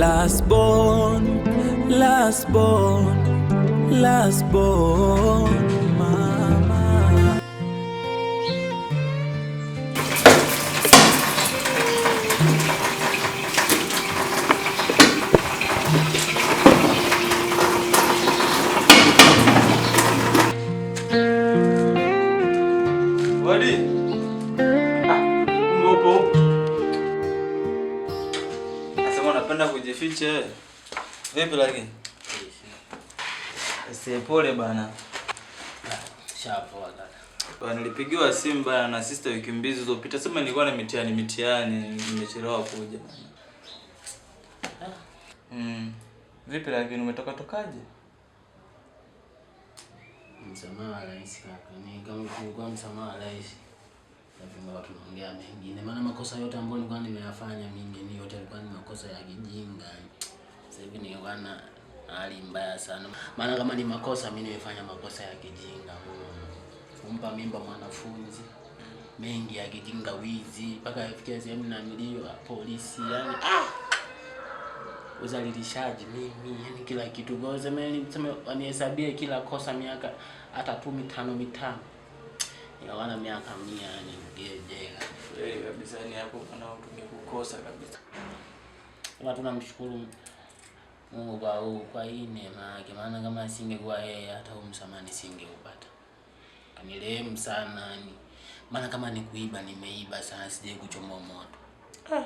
Last born, last born, last born, mama. Wadi? Mbopo. Asema unapenda kujificha. Vipi lakini? Pole bana. Shapo kaka. Bana nilipigiwa simu bana na sister wiki mbili zilizopita. Sema nilikuwa na mitihani nimechelewa kuja bana. Vipi lakini umetoka tokaje? Msamaha rais kaka. Ni kama kulikuwa msamaha rais. Lazima watu tunaongea mengine. Maana makosa yote ambayo nilikuwa nimeyafanya mimi ni yote yalikuwa ni makosa ya kijinga. Sasa hivi nilikuwa na hali mbaya sana. Maana kama ni makosa mimi nimefanya makosa ya kijinga. Kumpa mimba mwanafunzi. Mengi ya kijinga, wizi, mpaka afikia sehemu na milio ya polisi. Yaani uzalilishaji mimi, yani kila kitu. Kwa hiyo sema wanihesabie kila kosa miaka hata 5 inawana miaka 100 yani jela. Kabisa ni hapo kana tungekukosa kabisa. Kama tunamshukuru Mungu kwa hii neema yake, maana kama asingekuwa yeye hata msamani singeupata. Kanirehemu sana yani. Maana kama ni kuiba nimeiba sana, sije kuchomoa moto.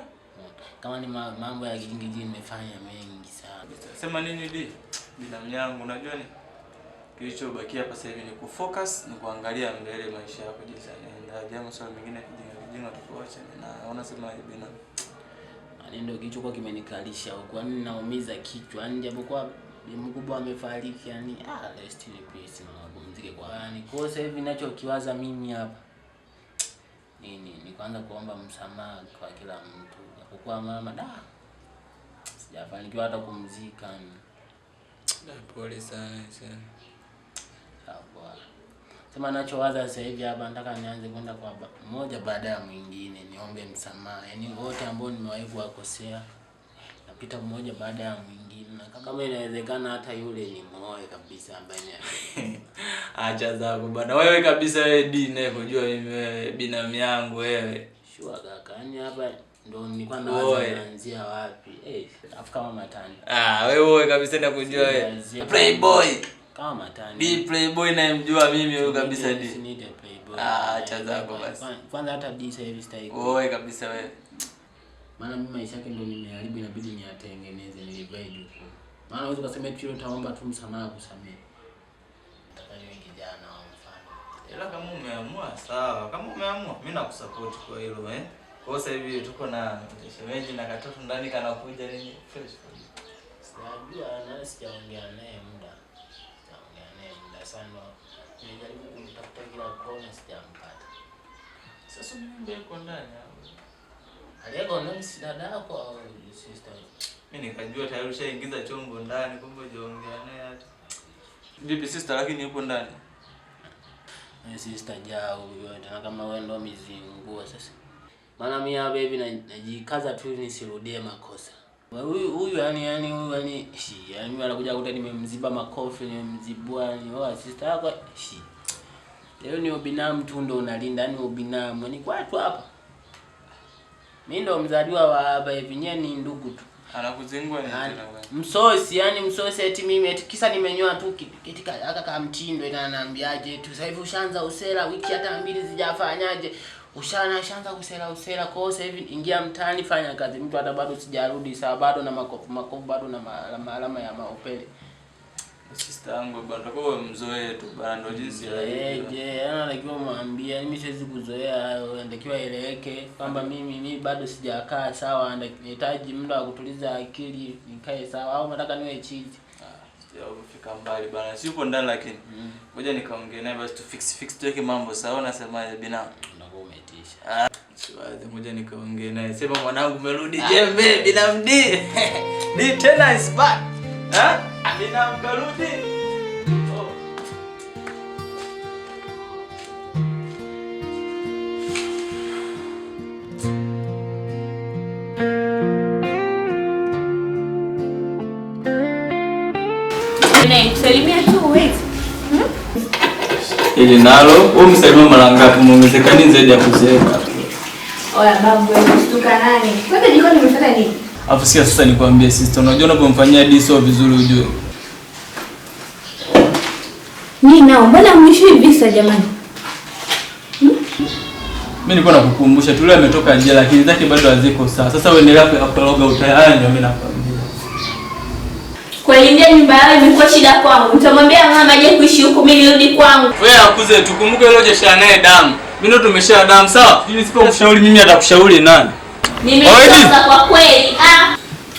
Kama ni mambo ya kijingi nimefanya mengi sana. Sema nini di? Binamu yangu unajua ni kilichobaki hapa sasa hivi ni kufocus, ni kuangalia mbele maisha yako jinsi yanaenda. Jambo swala mengine kijinga tukuacha na naona sema binamu. Ani ndio kichwa kimenikalisha huko. Yaani naumiza kichwa. Yaani japokuwa mkubwa amefariki yani rest in peace na wapumzike kwa yani. Kwa sasa hivi ninachokiwaza mimi hapa ni kwanza kuomba msamaha kwa kila mtu. Japokuwa mama sijafanikiwa hata kumzika. Pole sana. Sawa. Sema ninachowaza sasa hivi hapa nataka nianze kwenda kwa mmoja baada ya mwingine niombe msamaha. Yaani wote ambao nimewahi kuwakosea napita mmoja baada ya mwingine. Na kama inawezekana hata yule ni muoe kabisa ambaye ni acha zako bwana. Wewe kabisa wewe dine kujua mimi wewe binamu yangu wewe. Sure kaka. Yaani hapa ndo nilikuwa naanzia wapi? Afu kama matani. Wewe kabisa nakujua wewe. Playboy. Kama matani. Di playboy nayemjua mimi wewe kabisa di. Sinide playboy. Acha zako basi. Kwanza hata di sasa hivi sitaki. Wewe kabisa wewe. Maana mimi maisha yake ndio nimeharibu, inabidi niyatengeneze nilivide huko. Maana unaweza kusema eti utaomba tu msamaha kusamehe. Nataka kijana wa mfano. Ila kama umeamua sawa. Kama umeamua mimi nakusupport kwa hilo Kwa sasa hivi tuko na shemeji na katoto ndani kanakuja nini fresh. Sijajua na sijaongea naye muda. Sana. Nilijaribu kumtafuta kila kona sijampata. Sasa mimi yuko ndani hapo. Aliyeko ndani si dada yako au sister? Mimi nikajua tayari ushaingiza chombo ndani, kumbe hujaongea naye hata. Vipi sister lakini yupo ndani? Sister jao yote na kama wewe ndo mizingua sasa. Maana mimi hapa hivi najikaza tu nisirudie makosa. Huyu yani mimi anakuja kuta nimemziba makofi, nimemzibua ni sister yako leo ni ubinamu tu ndo unalinda yani ubinamu ni kwa watu hapa. Mimi ndo mzaliwa wa hapa hivi, nyenye ni ndugu tu. Anakuzingua ni tena wewe. Msosi eti mimi eti kisa nimenyoa tu kitika aka mtindo ananiambiaje tu sasa hivi ushaanza usela wiki hata 2 zijafanyaje. Ushaanza usela kwa sasa hivi ingia mtaani fanya kazi. Mtu hata bado sijarudi sawa bado na makofu bado na alama ya maopele. Sister yangu bado kwa mzoe tu bana ndo jinsi anatakiwa mwambie mimi siwezi kuzoea anatakiwa eleweke kwamba mimi bado sijakaa sawa, nahitaji muda wa kutuliza akili nikae sawa au nataka niwe chizi. Sijafika mbali bana. Sipo ndani lakini. Ngoja nikaongea naye basi tu fix tuweke mambo sawa. Unasemaje binamu? Ndio umetisha. Siwaze ngoja nikaongea naye. Sema mwanangu umerudi jembe binamu di tena is back. Binamu karudi. Salimia tu wewe. Ili nalo, wewe msalimia mara ngapi? Muongezeka nini zaidi ya kuzeeka? Oya babu, ustuka nani? Kwanza jikoni nimefuata nini? Alafu sikia sasa nikwambie sister, unajua unapomfanyia diso vizuri ujue. Nini nao? Mbona mwishi visa jamani? Mimi nilikuwa nakukumbusha tu leo ametoka jela lakini zake bado haziko sawa. Sasa uendelea kukoroga utayanya mimi nakwambia. Kulindia nyumba yao imekuwa shida kwangu. Nitamwambia mama aje kuishi huko mimi nirudi kwangu. Wewe akuze tukumbuke leo jesha naye damu. Mimi ndo tumeshare damu sawa? Ili sipomshauri mimi atakushauri nani? Nimechoka kwa kweli.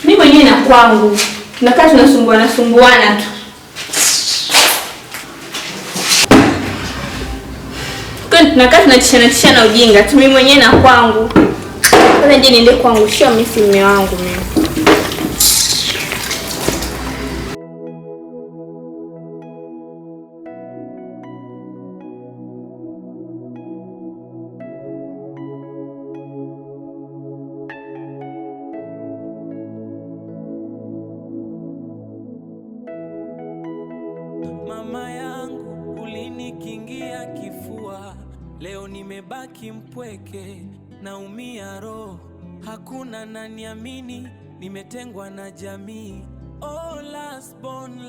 Mimi mwenyewe na kwangu. Tunakaa tunasumbuana tu. Tunakaa tunatishana ujinga tu, mimi mwenyewe na kwangu. Sasa je niende kwangu sio mimi si mume wangu mimi. Mama yangu ulinikingia kifua, leo nimebaki mpweke, naumia roho, hakuna naniamini, nimetengwa na jamii. Oh last born,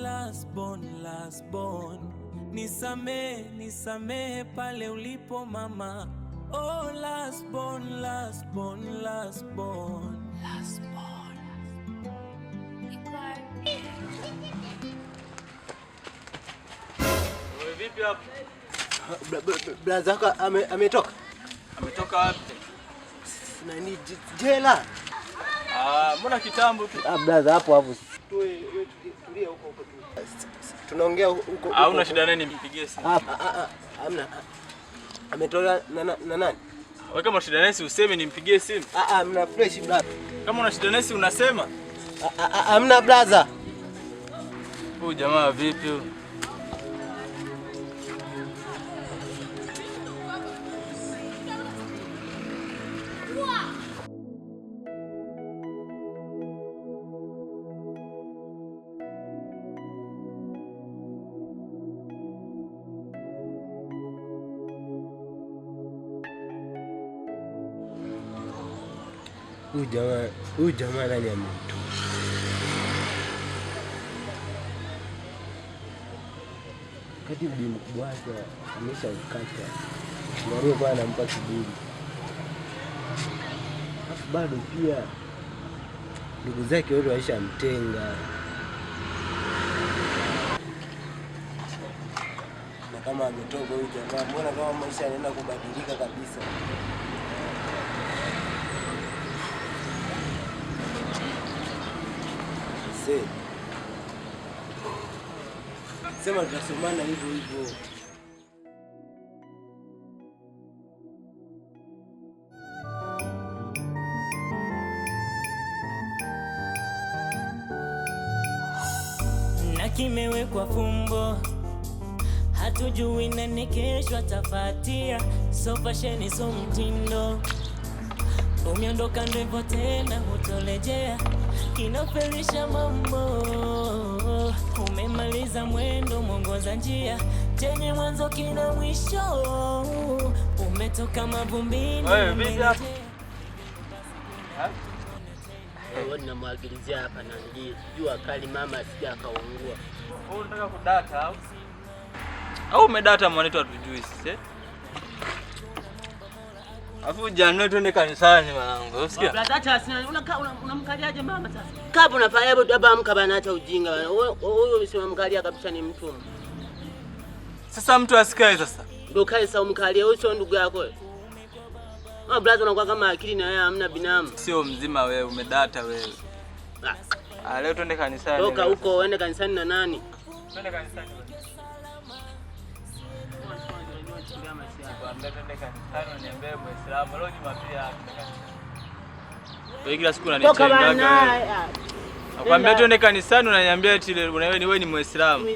nisamehe pale ulipo mama. Oh last born. Vipi hapo? Blaza yako ametoka? Ametoka wapi? Nani jela? Mbona kitambo tu? Blaza hapo. Tulia huko. Tunaongea huko. Una shida nani nimpigie simu? Hamna. Ametoka na nani? Wewe kama shida nani useme nimpigie simu? Mna fresh blaza. Kama una shida nani unasema? Hamna blaza. Huyu jamaa vipi huyu? Huyu jamaa nani amemtoa? Kati bibi mkubwa wake ameshaukata. Ndio kwa anampa kiburi. Alafu bado pia ndugu zake wote waishamtenga. Na kama ametoka huyu jamaa, mbona kama maisha yanaenda kubadilika kabisa? Sema tutasomana hivyo. Na kimewekwa fumbo, hatujui nani kesho atafatia. So fashion so mtindo, umeondoka ndivyo tena hutolejea. Kinafelisha mambo, umemaliza mwendo, mwongoza njia, chenye mwanzo kina mwisho, umetoka mavumbini. Wewe vipi hapa? Wewe ninamwagilizia hapa na ndio jua kali mama asija akaungua. Wewe unataka kudata au umedata mwanetu hatujui sisi? Afu jana twende kanisani mwanangu. Usikia? Brother sina unamkaliaje mama sasa? Kapo unafanya hapo baba amka bana acha ujinga bana. Wewe usimamkalia kabisa ni mtu. Sasa mtu asikae sasa. Ndio kae sasa umkalia wewe sio ndugu yako wewe. Brother unakuwa kama akili na wewe hamna binamu. Sio mzima wewe umedata wewe. Leo twende kanisani. Toka huko uende kanisani na nani? Twende kanisani. Wewe kila siku unanichenga. Nakwambia twende kanisani unaniambia eti wewe ni Muislamu.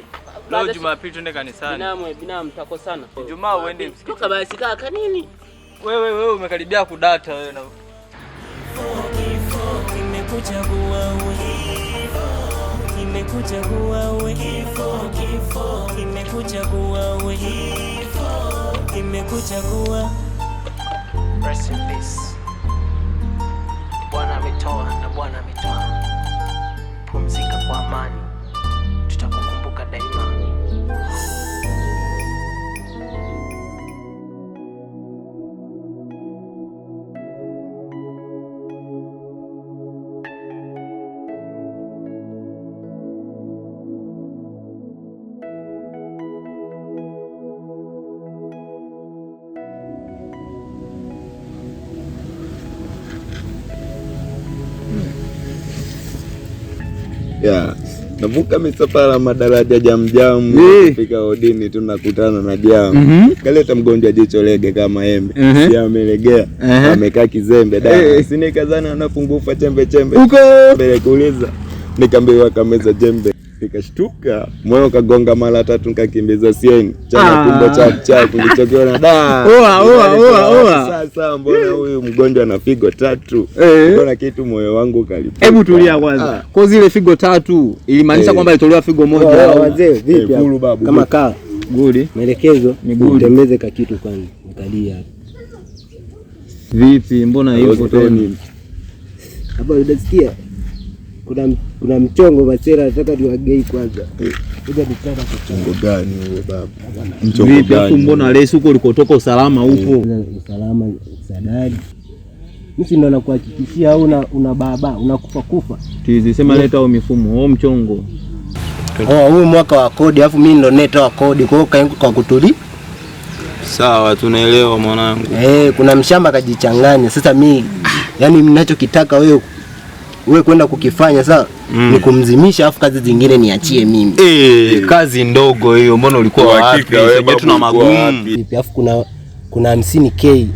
Leo Jumapili twende kanisani. Binamu tutakosana. Ijumaa uende msikiti. Toka basi kaka nini? Wewe umekaribia kudata wewe na. Nimekuchagua wewe. kuchagua. Rest in peace. Bwana ametoa na Bwana ametoa. Pumzika kwa amani. Tutakukumbuka daima. Ya, navuka misafara madaraja jamjamu, kufika hodini tunakutana na jamu. Kaleta mgonjwa jicho lege kama embe, si amelegea, amekaa kizembe da. Sinikazana anapungufa chembe chembe. Mbele kuuliza, nikambiwa kameza jembe. Nikashtuka, moyo kagonga mara 3 nikakimbiza sieni. Chana kumbo chap nilichokiona da. Oa. Sasa mbona huyu mgonjwa ana figo 3? Mbona kitu moyo wangu kalipa. Hebu tulia kwanza. Kwa zile figo 3 ilimaanisha kwamba ilitolewa figo moja. Wazee vipi babu. Kama kaa Gudi. maelekezo utembeze ka kitu kwanza. Nikalia. Vipi mbona hivyo tena? Hapa unasikia? Kuna mchongo masera nataka tuwagei kwanza. Kuja dukana kwa mchongo gani wewe baba? Mchongo vipi hapo mbona lesi huko ulikotoka usalama upo? Usalama sadari. Mimi ndo nakuhakikishia au una baba unakufa. Tizi sema leta au mifumo au mchongo. Huu mwaka wa kodi alafu mimi ndo neta wa kodi kwa hiyo kaengu kwa kutuli. Sawa tunaelewa mwanangu. Kuna mshamba kajichanganya. Sasa mimi yani ninachokitaka wewe kwenda kukifanya sawa ni kumzimisha afu kazi zingine niachie mimi. Kazi ndogo hiyo mbona ulikuwa wapi? Sasa tuna magumu. Vipi afu kuna 50k.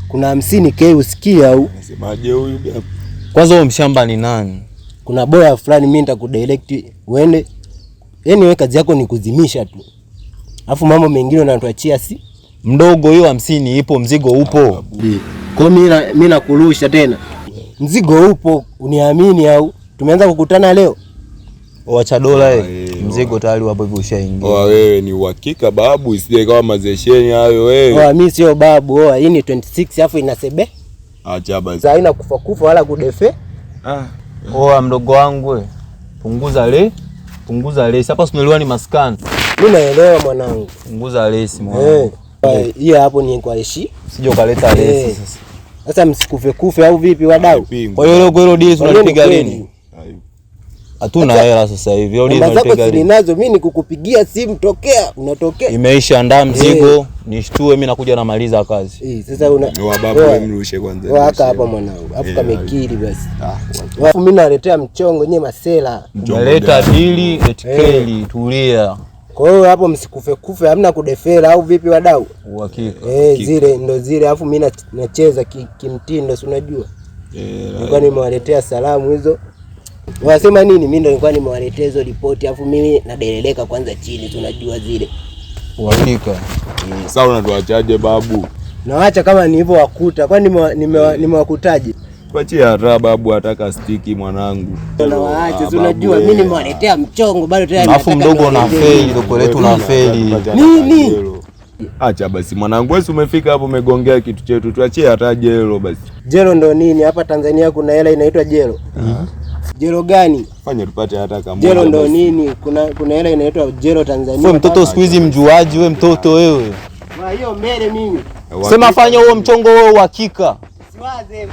Kuna 50k usikia au? Unasemaje huyu baba? Kwanza huyo mshamba ni nani? Kuna boya fulani mimi nitakudirect uende. Yaani wewe kazi yako ni kuzimisha tu. Afu mambo mengine unatuachia si mdogo hiyo 50 ipo mzigo upo. Kwa mimi nakurusha tena. Mzigo upo, uniamini au? Tumeanza kukutana leo. Wacha dola mzigo tayari hapo hivi ushaingia. Wewe ni uhakika babu, isije kama mazesheni hayo wewe. Mimi sio babu, hii ni 26 afu inasebe. Acha basi. Sasa haina kufa wala kudefe. Mdogo wangu wewe. Punguza lesi. Hapa tunaelewa ni maskani. Mimi naelewa mwanangu. Punguza lesi mwanangu. Hii hapo ni kwa heshi. Usije ukaleta lesi sasa. Sasa msikufe au vipi wadau? Kwa hiyo leo deal tunalipiga lini? Hatuna hela sasa hivi. Leo deal tunalipiga lini? Nazo mimi nikukupigia simu unatokea. Imeisha ndaa mzigo, nishtue mimi nakuja namaliza kazi. Sasa babu mrushe kwanza. Hapa mwanangu. Afu kamekiri basi. Alafu mimi naletea mchongo nyenye masela. Naleta dili etikeli tulia. Kwa hiyo hapo msikufe hamna kudefera au vipi wadau? Uhakika. Zile ndo zile alafu mimi nacheza kimtindo si unajua. Nilikuwa nimewaletea salamu hizo. Wasema nini? Mimi ndo nilikuwa nimewaletea hizo ripoti alafu mimi nadeleleka kwanza chini tunajua zile. Uhakika. Sasa unatuachaje babu? Naacha kama nilivyowakuta. Kwani nimewakutaje? Tuachie hata babu ataka stiki mwanangu. Nawaacha si unajua mimi nimewaletea mchongo bado tena. Alafu mdogo na feli doko letu na feli. Nini? Acha basi mwanangu, wewe umefika hapo umegongea kitu chetu. Tuachie hata jelo basi. Jelo ndo nini? Hapa Tanzania kuna hela inaitwa jelo. Jelo gani? Fanya tupate hata kama. Jelo ndo nini? Kuna hela inaitwa jelo Tanzania. Wewe mtoto siku hizi mjuaji wewe mtoto wewe. Hiyo mbele mimi. Sema fanya huo mchongo wewe uhakika. Siwaze.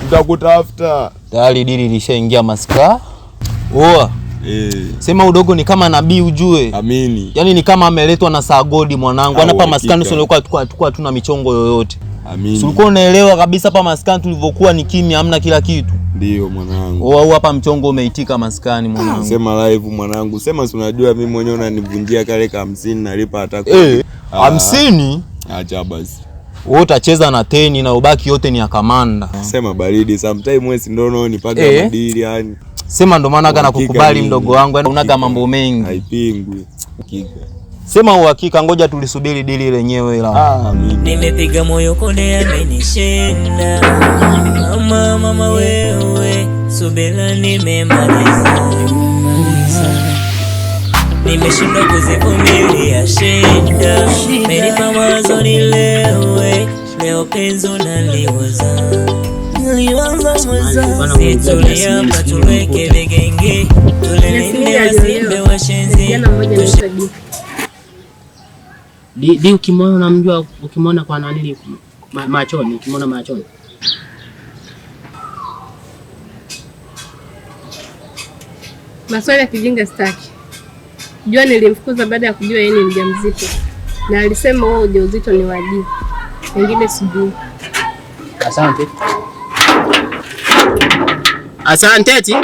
Tutakutafuta. Tayari dili lishaingia maska. Sema udogo ni kama nabii ujue. Amini. Yaani ni kama ameletwa na Sagodi mwanangu. Hapa maskani tulikuwa tuna michongo yoyote. Amini. Ulikuwa unaelewa kabisa hapa maskani tulivyokuwa ni kimya hamna kila kitu. Ndio mwanangu. Hapa mchongo umeitika maskani mwanangu. Sema live mwanangu. Sema si unajua mimi mwenyewe unanivunjia kale ka 50 nalipa hata 50? Acha basi. Wewe utacheza na 10 na ubaki yote ni ya kamanda. Sema baridi sometime wewe ndio unanipaga madili yani. Sema ndo maana kana kukubali mdogo wangu yani unaga mambo mengi. Haipingwi. Hakika. Sema uhakika ngoja tulisubiri dili lenyewe la. Nimepiga moyo konde amenishinda. Mama wewe subira nimemaliza. nimeshindwa kuzivumilia shida. Menipa mawazo nilewe, leo penzi unaliwaza. Niliwaza mwanzo, situlia hapa tuweke vigenge, tulilinde wasimbe washenzi. Di ukimwona unamjua, ukimwona kwa nani machoni, ukimwona machoni. Maswali ya kijinga staki. Jua nilimfukuza baada ya kujua yeye ni mjamzito. Na alisema wao ujauzito ni wajibu. Wengine sijui. Asante. Asante eti.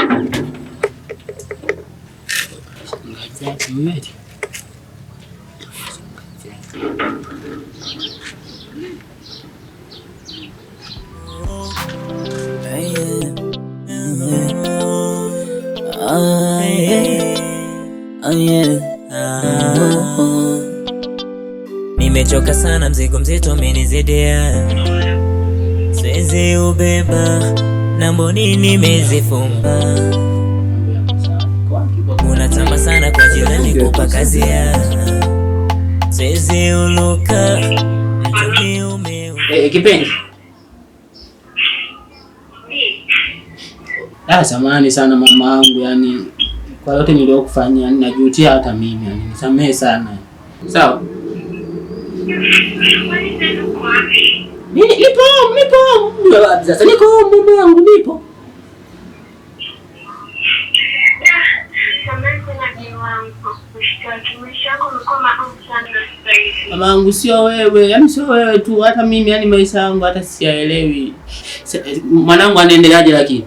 Nimechoka sana, mzigo mzito umenizidia, siwezi ubeba na mboni nimezifumba. Unatamba sana kwa jirani kupa kazi ya, siwezi uluka mtumi kipenzi. Samahani sana mama yangu, yani kwa yote niliyokufanyia ninajutia hata mimi, yani nisamehe sana. Sawa? Nipo. Sasa niko mama yangu nipo. Mama yangu sio wewe, yani sio wewe tu, hata mimi yani maisha yangu hata siyaelewi. Mwanangu anaendeleaje lakini?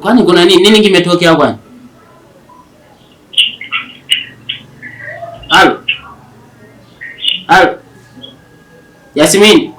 Kwani kuna nini kimetokea kwani? Halo. Yasmini.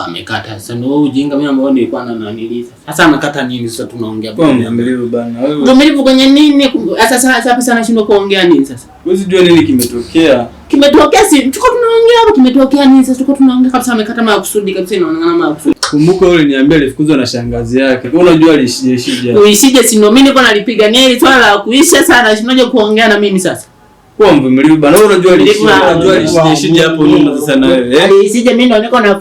Amekata sasa, ndio ujinga mimi ambao nilikuwa naniliza. Sasa amekata nini sasa tunaongea bwana? Mvumilivu bana wewe. Mvumilivu kwenye nini? Sasa nashindwa kuongea nini sasa? Wewe unajua nini kimetokea? Kimetokea si tuko tunaongea hapo, kimetokea nini sasa? Tuko tunaongea kabisa, amekata makusudi kabisa, inaonekana makusudi. Kumbuka yule niambia alifukuzwa na shangazi yake. Wewe unajua alishije? Uisije si ndio mimi niko nalipigania ile swala la kuisha sana, shinaje kuongea na mimi sasa? Kwa mvumilivu bana, wewe unajua alishije hapo nyuma sasa na wewe. Alisije mimi ndo niko na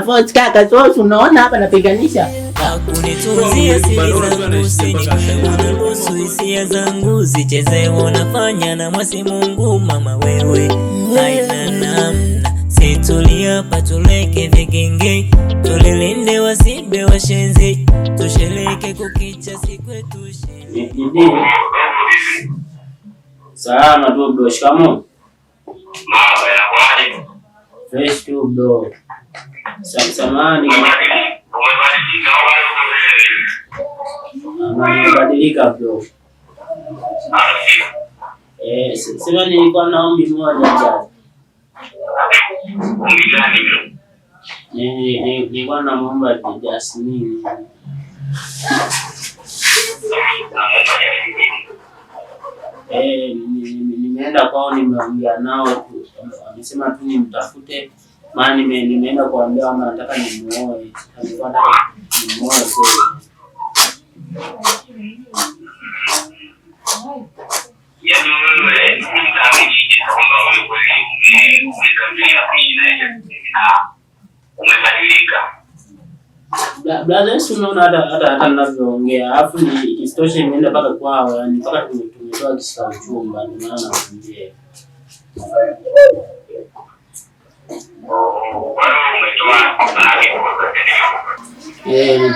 force kaka, so unaona hapa napiganisha. Hakunitunzia siri zangu, usiniruhusu hisia zangu zicheze, unafanya na mwasi Mungu mama wewe. Haina namna, situlia hapa tuleke vigenge, tulilinde wasimbe washenzi, tushereke kukicha siku yetu sheni. Salama tu bro, shikamoo. Fresh tu bro. Samahani. Umebadilika bro. Sema nilikuwa na ombi moja tu. Ombi gani bro? Nilikuwa na muomba Jasmine. Nimeenda kwao, nimeongea nao tu. Wamesema tu nimtafute. Maana nimeenda kuambia kama nataka nimuoe. Alikuwa nataka nimuoe kweli. Yaani wewe umebadilika. Brother, unaona hata ninavyoongea. Alafu ni isitoshe nimeenda mpaka kwao, yani mpaka tumetoa kisa uchumba, ndio maana naongea.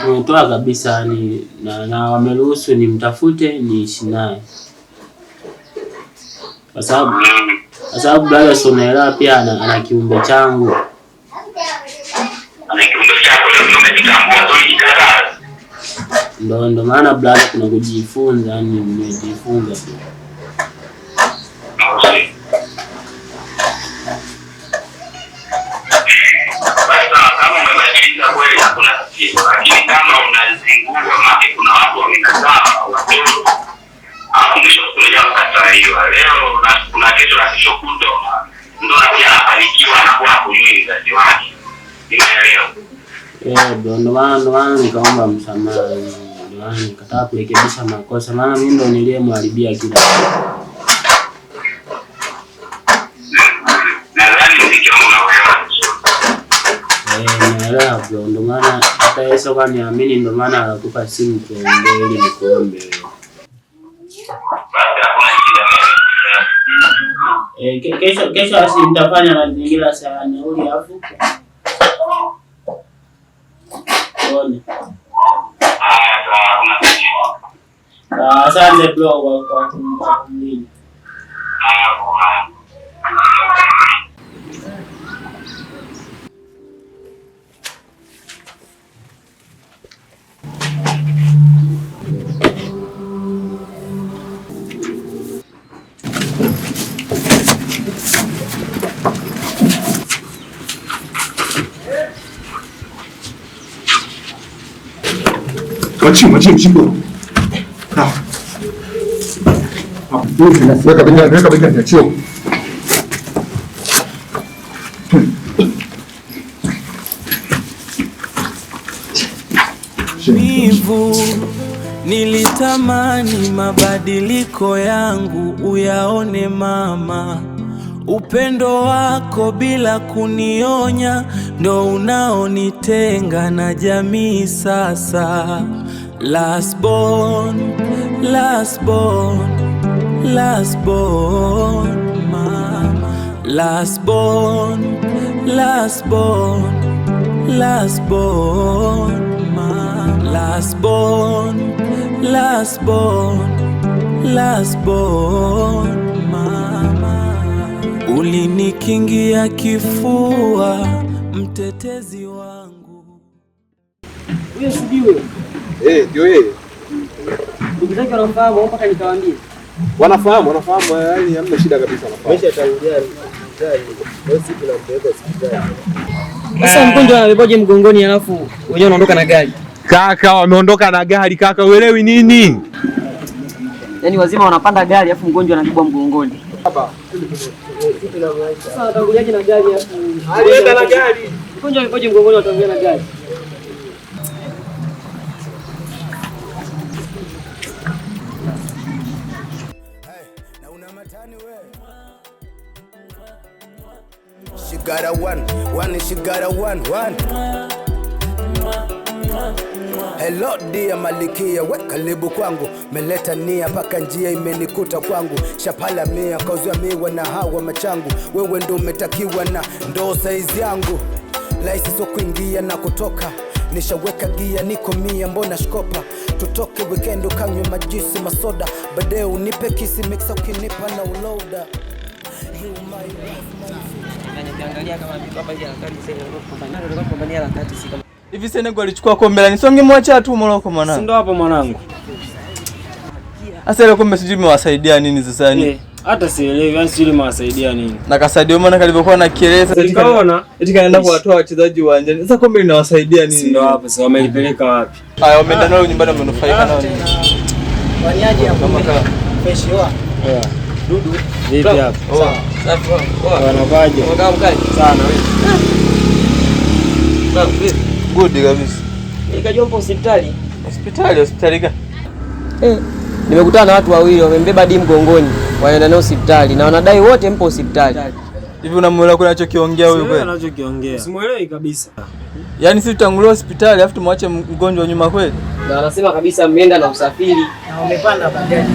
Tumetoa kabisa ni na wameruhusu nimtafute niishi naye. Kwa sababu brother, sio unaelewa, pia ana kiumbe changu. Ana kiumbe chako ndio umejitambua tu. Ndio maana brother kuna kujifunza, yani nimejifunza tu. Lakini kama unazingua maana kuna watu wamekataa watoto, mwisho kuja wakati hiyo leo na kuna kesho na kesho kutwa ndo pia anafanikiwa na kuwa kujui mzazi wake. Nimeelewa. Bro, ndo maana nikaomba msamaha. Ndo maana nikataa kurekebisha makosa, maana mimi ndo niliyemharibia kila kitu. Nadhani mziki wangu unaelewa. Naelewa bro, ndo maana hata Yesu kwa niamini, ndo maana anakupa simu tuongee ili nikuombe. Kesho asi nitafanya mazingira sawa na uli afu.One. Asante bro kwa kumini. Machimbo. Weka begani chio. Wivu, nilitamani mabadiliko yangu uyaone mama. Upendo wako bila kunionya ndo unaonitenga na jamii sasa. Last born mama. Last born mama. Last born mama. Ulinikingia kifua mtetezi wangu. Wewe sidiwe. Ndio yeye. Ndugu zake wanafahamu mpaka nikawaambia. Wanafahamu, yaani hamna shida kabisa wanafahamu. Umeshatangulia hospitali. Leo siku nampeleka hospitali. Sasa mgonjwa ameboje mgongoni alafu wenyewe unaondoka na gari. Kaka wameondoka na gari kaka, uelewi nini? Yaani wazima wanapanda gari alafu mgonjwa anabebwa mgongoni. Hapa. Sasa watanguliaje na gari alafu alienda na gari. Mgonjwa ameboje mgongoni watangulia na gari. She got a one, she got a one. Hello dia malikia, we karibu kwangu, meleta nia paka njia imenikuta kwangu, shapala mia kauzwa miwa na hawa machangu, wewe ndo umetakiwa na ndo saizi yangu, laisi so kuingia na kutoka, nishaweka gia niko mia mbona shkopa, tutoke weekend ukanywe majisi masoda, baadaye unipe kisi mixa ukinipa na uloda. Hivi Senegal alichukua kombe la nisonge mwacha tu Morocco mwanangu. Si ndo hapo mwanangu. Sasa ile kombe sijui imewasaidia nini sasa ni? Hata sielewi yani sijui imewasaidia nini. Na Kasadio maana kalivyokuwa na kieleza nikaona eti kaenda kuwatoa wachezaji uwanjani. Sasa kombe linawasaidia nini? Si ndo hapo sasa wamelipeleka wapi? Haya wameenda nao nyumbani wamenufaika nao nini? Waniaje hapo kama fresh wa. Dudu. Vipi hapo? Sawa. Safi. Wanabaje? Mwanangu mkali sana wewe. Good kabisa. Nikajua mpo hospitali. Hospitali gani? Nimekutana na watu wawili wamembeba hadi mgongoni. Wanaenda nao hospitali na wanadai wote mpo hospitali. Hivi unamuelewa kuna anachokiongea huyu kweli? Anachokiongea. Simuelewi kabisa. Yaani sisi tutangulia hospitali afu tumwache mgonjwa nyuma kweli? Na anasema kabisa mmeenda na usafiri na wamepanda bajaji.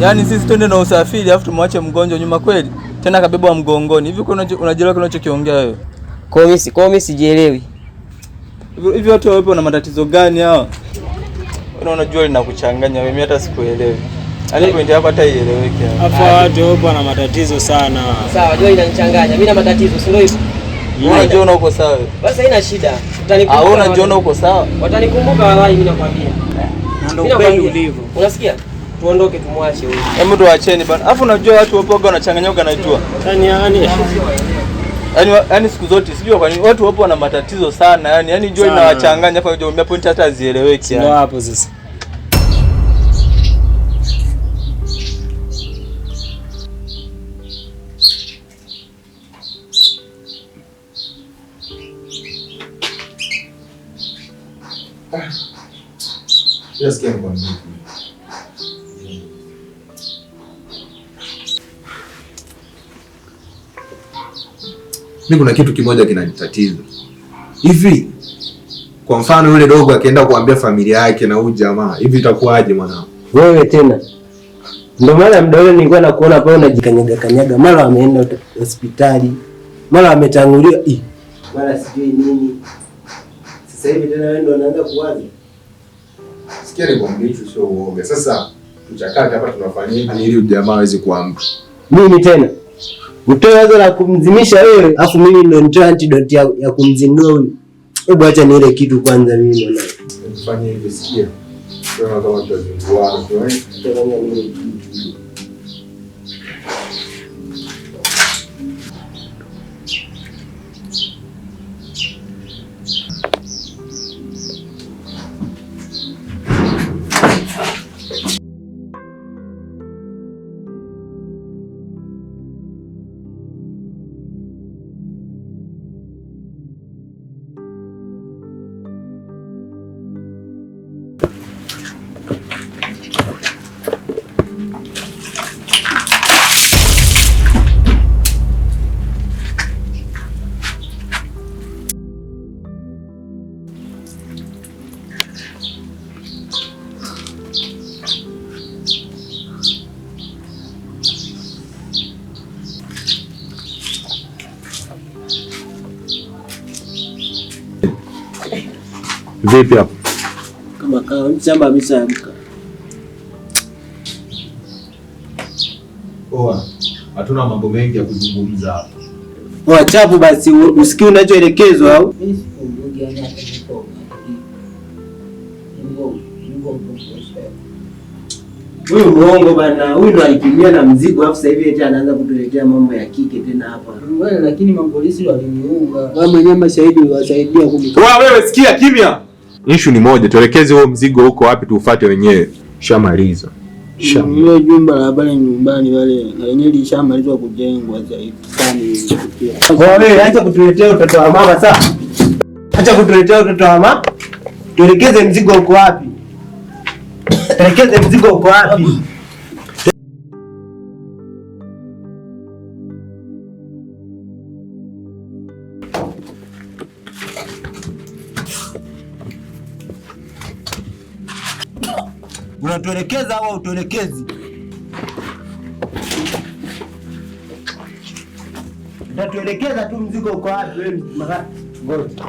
Yaani sisi twende na usafiri afu tumwache mgonjwa nyuma kweli? Tena kabebwa mgongoni. Hivi unajielewa unachokiongea wewe? Kwa mimi sijielewi. Hivi watu wapo na matatizo gani hawa? Unajua linakuchanganya mimi hata sikuelewi. Yaani point yako hata ieleweke hapa. Hapo watu wapo na matatizo sana. Sawa, jua inanichanganya. Mimi na matatizo, si ndio hivyo? Unajiona uko sawa? Basi haina shida. Utanikumbuka. Unajiona uko sawa? Watanikumbuka wallahi mimi nakwambia. Ndio upendo ulivyo. Unasikia? Tuondoke tumwache huyu. Hebu tuacheni bana. Alafu unajua watu wapo wanachanganyika najua. Yaani siku zote sijui kwa nini watu wapo na matatizo sana. Yaani jua inawachanganya hapa unajua point hata hazieleweki yani. Ndio hapo sasa. Sikia nikwambie. Mimi kuna kitu kimoja kinanitatiza. Hivi kwa mfano yule dogo akienda kuambia familia yake na huyu jamaa, hivi itakuwaje mwanangu? Wewe tena. Ndio maana muda ule nilikuwa nakuona pale unajikanyaga, mara ameenda hospitali, mara ametangulia, mara sijui nini. Sasa hivi tena wewe ndio unaanza kuwaza. Sikia nikwambie hicho sio uoga. Sasa mchakato hapa tunafanyia ili jamaa aweze kuamka. Mimi tena utoe wazo la kumzimisha wewe, afu mimi ndio nitoe antidote ya kumzindua huyu. Hebu acha niile kitu kwanza mimi mwana. Tufanye hivi sikia. Kwa kama tutazunguana, tutafanya nini? Vipi hapo? Kama kawa mshamba ameshaamka. Poa. Hatuna mambo mengi ya kuzungumza hapa. Poa chapu basi usikie unachoelekezwa au? Huyu muongo bana, huyu ndo alikimbia na mzigo afu sasa hivi eti anaanza kutuletea mambo ya kike tena hapa. Wewe lakini mapolisi waliniunga. Wewe mwenyewe mashahidi wasaidia kumika. Wewe sikia kimya. Issue ni moja, tuelekeze huo mzigo huko wapi tuufuate wenyewe. Shamaliza. Ile jumba la pale nyumbani wale na yenyewe lishamalizwa kujengwa sasa hivi. Wewe acha kutuletea utoto wa mama sasa. Acha kutuletea utoto wa mama. Tuelekeze mzigo uko wapi? Tuelekeze mzigo uko wapi? Unatuelekeza au utuelekezi? Unatuelekeza tu mzigo uko wapi wewe? Ngoja.